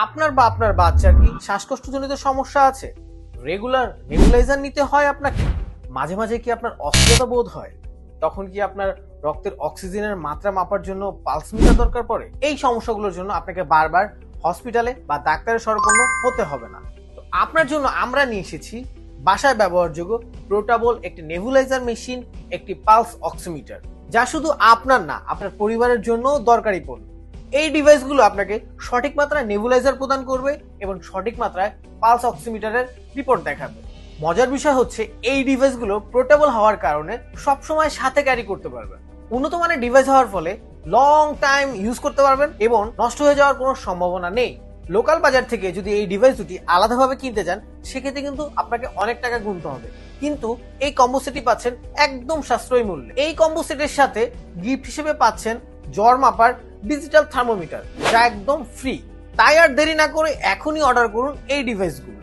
আপনার বা আপনার বাচ্চার কি শ্বাসকষ্টজনিত সমস্যা আছে? রেগুলার নেবুলাইজার নিতে হয় আপনাকে? মাঝে মাঝে কি আপনার অস্থিরতা বোধ হয়? তখন কি আপনার রক্তের অক্সিজেনের মাত্রা মাপার জন্য পালস মিটার দরকার পড়ে? এই সমস্যাগুলোর জন্য আপনাকে বারবার হসপিটালে বা ডাক্তারের শরণাপন্ন হতে হবে না। তো আপনার জন্য আমরা নিয়ে এসেছি বাসায় ব্যবহারযোগ্য পোর্টেবল একটি নেবুলাইজার মেশিন, একটি পালস অক্সিমিটার, যা শুধু আপনার না, আপনার পরিবারের জন্য দরকারি পণ্য। এই ডিভাইসগুলো আপনাকে সঠিক মাত্রায় নেবুলাইজার প্রদান করবে এবং সঠিক মাত্রায় পালস অক্সিমিটারের রিপোর্ট দেখাবে। মজার বিষয় হচ্ছে এই ডিভাইসগুলো পোর্টেবল হওয়ার কারণে সবসময় সাথে ক্যারি করতে পারবেন। উন্নত মানের ডিভাইস হওয়ার ফলে লং টাইম ইউজ করতে পারবেন এবং নষ্ট হয়ে যাওয়ার কোনো সম্ভাবনা নেই। লোকাল বাজার থেকে যদি এই ডিভাইস দুটি আলাদাভাবে কিনতে যান, সেক্ষেত্রে কিন্তু আপনাকে অনেক টাকা গুনতে হবে। কিন্তু এই কম্বো সেটটি পাচ্ছেন একদম সাশ্রয়ী মূল্যে। এই কম্বো সেটের সাথে গিফট হিসেবে পাচ্ছেন জ্বর মাপার ডিজিটাল থার্মোমিটার, যা একদম ফ্রি। তাই আর দেরি না করে এখনই অর্ডার করুন এই ডিভাইসগুলো।